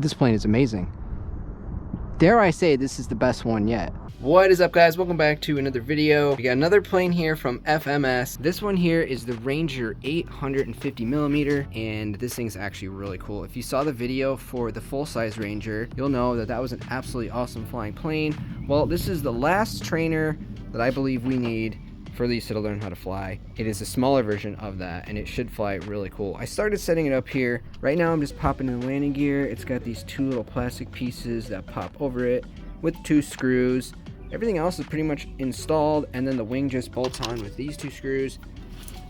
This plane is amazing. Dare I say this is the best one yet. What is up, guys? Welcome back to another video. We got another plane here from FMS. This one here is the Ranger 850mm, and this thing's actually really cool. If you saw the video for the full-size Ranger, you'll know that that was an absolutely awesome flying plane. Well, this is the last trainer that I believe we need for Lisa to learn how to fly. It is a smaller version of that, and it should fly really cool. I started setting it up here. Right now I'm just popping in the landing gear. It's got these two little plastic pieces that pop over it with 2 screws. Everything else is pretty much installed, and then the wing just bolts on with these 2 screws.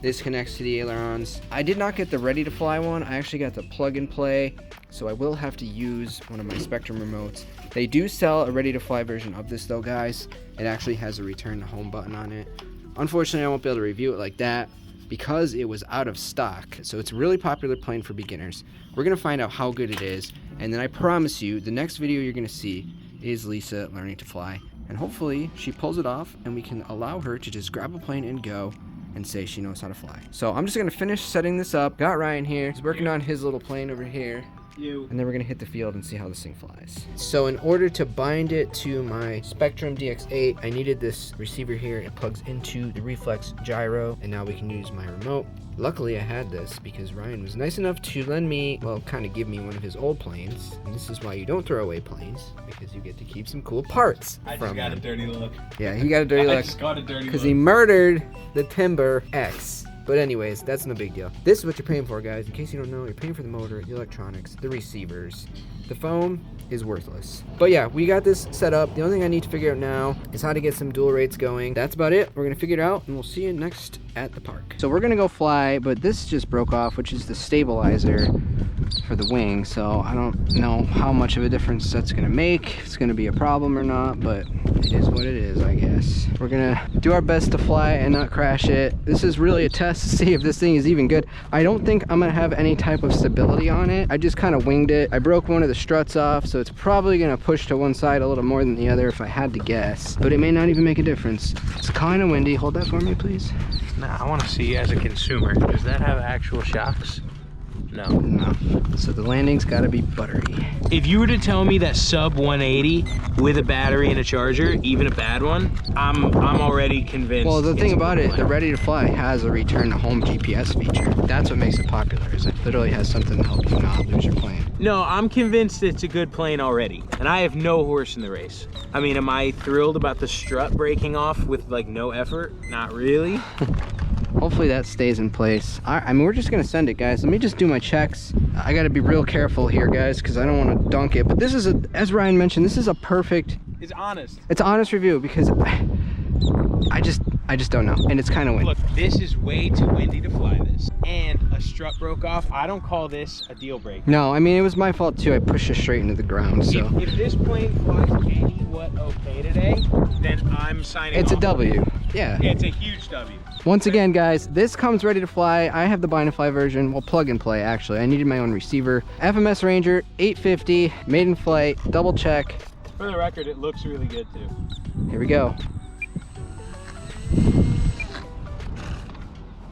This connects to the ailerons. I did not get the ready to fly one. I actually got the plug and play, so I will have to use one of my Spectrum remotes. They do sell a ready to fly version of this though, guys. It actually has a return to home button on it. Unfortunately, I won't be able to review it like that because it was out of stock. So it's a really popular plane for beginners. We're gonna find out how good it is, and then I promise you the next video you're gonna see is Lisa learning to fly. And hopefully she pulls it off and we can allow her to just grab a plane and go and say she knows how to fly. So I'm just gonna finish setting this up. Got Ryan here. He's working on his little plane over here. And then we're gonna hit the field and see how this thing flies. So in order to bind it to my Spectrum DX8, I needed this receiver here. It plugs into the reflex gyro, and now we can use my remote. Luckily I had this because Ryan was nice enough to lend me, well, kind of give me one of his old planes. And this is why you don't throw away planes, because you get to keep some cool parts. I just got a dirty look. Yeah, he got a dirty look. I just got a dirty look. Because he murdered the Timber X. But anyways, that's no big deal. This is what you're paying for, guys. In case you don't know, you're paying for the motor, the electronics, the receivers. The foam is worthless. But yeah, we got this set up. The only thing I need to figure out now is how to get some dual rates going. That's about it. We're gonna figure it out, and we'll see you next at the park. So we're gonna go fly, but this just broke off, which is the stabilizer for the wing. So I don't know how much of a difference that's gonna make. If it's gonna be a problem or not, but it is what it is, I guess. We're gonna do our best to fly and not crash it. This is really a test to see if this thing is even good. I don't think I'm gonna have any type of stability on it. I just kind of winged it. I broke one of the struts off, so it's probably gonna push to one side a little more than the other if I had to guess, but it may not even make a difference. It's kind of windy. Hold that for me, please. Nah, I want to see as a consumer, does that have actual shocks? No. No. So the landing's got to be buttery. If you were to tell me that sub 180 with a battery and a charger, even a bad one, I'm already convinced. Well, the thing about it, the Ready to Fly has a return to home GPS feature. That's what makes it popular, is it literally has something to help you not lose your plane. No, I'm convinced it's a good plane already, and I have no horse in the race. I mean, am I thrilled about the strut breaking off with like no effort? Not really. Hopefully that stays in place. I mean, we're just gonna send it, guys. Let me just do my checks. I gotta be real careful here, guys, because I don't want to dunk it. But this is, as Ryan mentioned, this is a perfect. It's honest. It's an honest review because I just don't know, and it's kind of windy. Look, this is way too windy to fly this, and a strut broke off. I don't call this a deal breaker. No, I mean, it was my fault too. I pushed it straight into the ground. So if this plane flies what okay today, then I'm signing it's off. A W. Yeah. It's a huge W. Once again, guys, this comes ready to fly. I have the bind and fly version. Well, plug and play, actually. I needed my own receiver. FMS Ranger 850, made in flight, double check. For the record, it looks really good too. Here we go.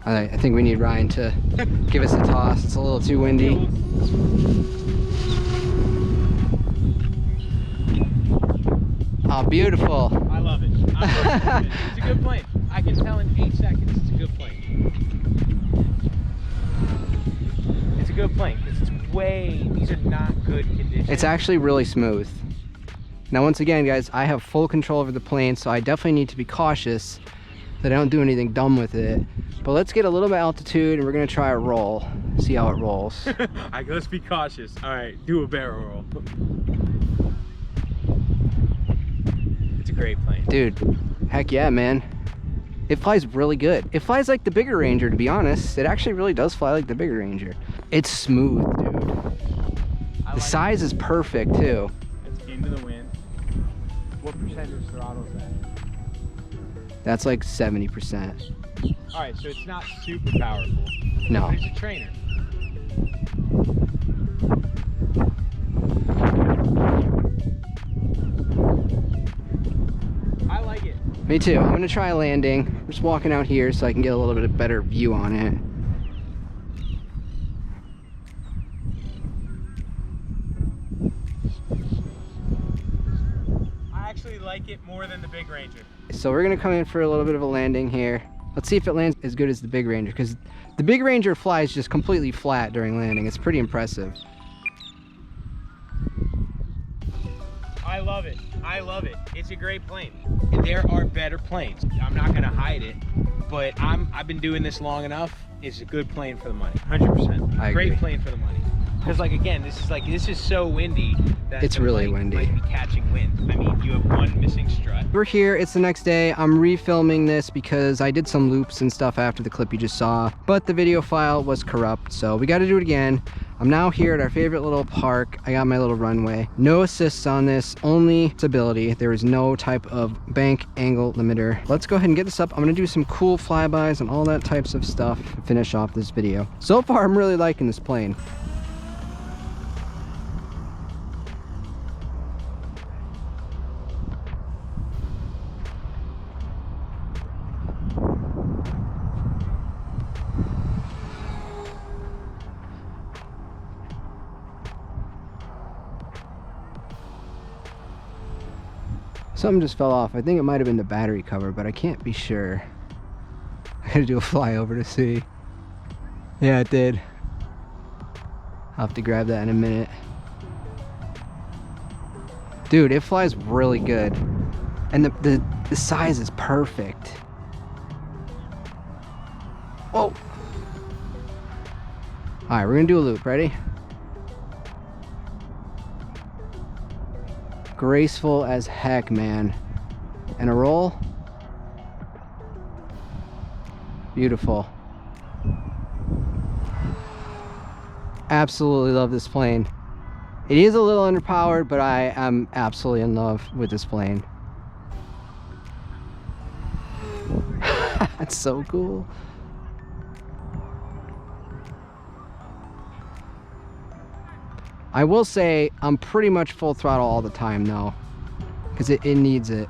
All right, I think we need Ryan to give us a toss. It's a little too windy. Oh, beautiful. I love it. It's a good plane. I can tell in 8 seconds it's a good plane. It's a good plane because it's way, these are not good conditions. It's actually really smooth. Now, once again, guys, I have full control over the plane, so I definitely need to be cautious that I don't do anything dumb with it. But let's get a little bit of altitude and we're gonna try a roll, see how it rolls. Let's be cautious. All right, do a barrel roll. It's a great plane. Dude, heck yeah, man. It flies really good. It flies like the bigger Ranger, to be honest. It actually really does fly like the bigger Ranger. It's smooth, dude. The size is perfect, too. It's into the wind. What percentage throttle is that? That's like 70%. All right, so it's not super powerful. No. But it's a trainer. I like it. Me too. I'm gonna try landing. I'm just walking out here so I can get a little bit of better view on it. actually like it more than the big Ranger. So we're gonna come in for a little bit of a landing here. Let's see if it lands as good as the big Ranger, because the big Ranger flies just completely flat during landing. It's pretty impressive. I love it. I love it. It's a great plane. There are better planes. I'm not gonna hide it, but I've been doing this long enough. It's a good plane for the money. 100%. I Great agree. plane for the money. Because like again, this is so windy that It's the really plane windy. might be catching wind. I mean, you have one missing strut. We're here, it's the next day. I'm refilming this because I did some loops and stuff after the clip you just saw, but the video file was corrupt, so we got to do it again. I'm now here at our favorite little park. I got my little runway. No assists on this, only stability. There is no type of bank angle limiter. Let's go ahead and get this up. I'm gonna do some cool flybys and all that types of stuff to finish off this video. So far, I'm really liking this plane. Something just fell off. I think it might have been the battery cover, but I can't be sure. I gotta do a flyover to see. Yeah, it did. I'll have to grab that in a minute. Dude, it flies really good. And the size is perfect. Whoa. Alright, we're gonna do a loop. Ready? Graceful as heck, man. And a roll. Beautiful. Absolutely love this plane. It is a little underpowered, but I am absolutely in love with this plane. That's so cool. I will say I'm pretty much full throttle all the time though, because it needs it.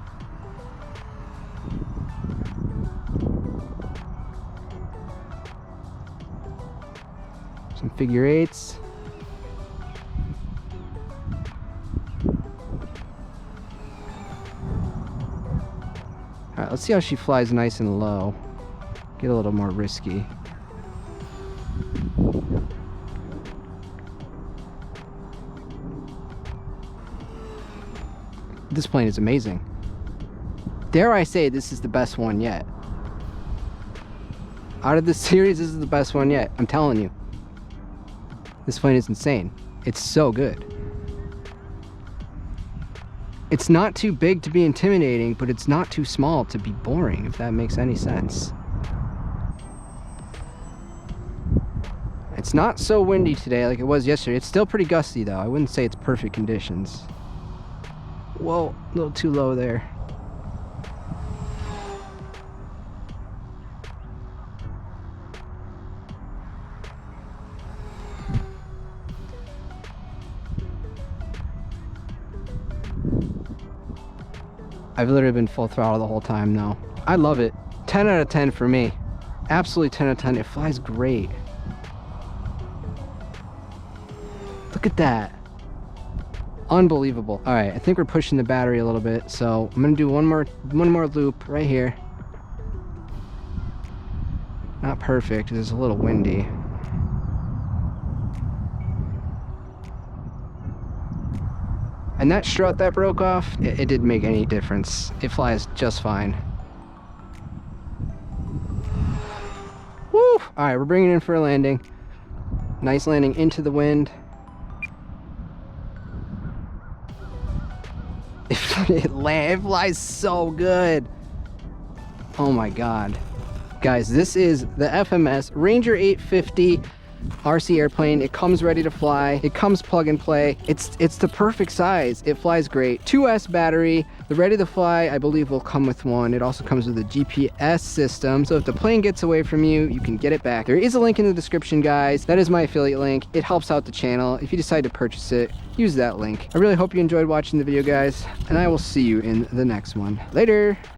Some figure eights. All right, let's see how she flies nice and low. Get a little more risky. This plane is amazing. Dare I say this is the best one yet. Out of this series, this is the best one yet. I'm telling you. This plane is insane. It's so good. It's not too big to be intimidating, but it's not too small to be boring, if that makes any sense. It's not so windy today like it was yesterday. It's still pretty gusty though. I wouldn't say it's perfect conditions. Whoa, a little too low there. I've literally been full throttle the whole time now. I love it. 10 out of 10 for me. Absolutely 10 out of 10. It flies great. Look at that. Unbelievable. All right, I think we're pushing the battery a little bit, so I'm gonna do one more loop right here. Not perfect, it's a little windy. And that strut that broke off, it didn't make any difference. It flies just fine. Woo! All right, we're bringing it in for a landing. Nice landing into the wind. It flies so good. Oh my god. Guys, this is the FMS Ranger 850 RC airplane. It comes ready to fly. It comes plug and play. It's the perfect size. It flies great. 2S battery. The ready to fly, I believe, will come with one. It also comes with a GPS system, so if the plane gets away from you, you can get it back. There is a link in the description, guys. That is my affiliate link. It helps out the channel. If you decide to purchase it, use that link. I really hope you enjoyed watching the video, guys, and I will see you in the next one. Later.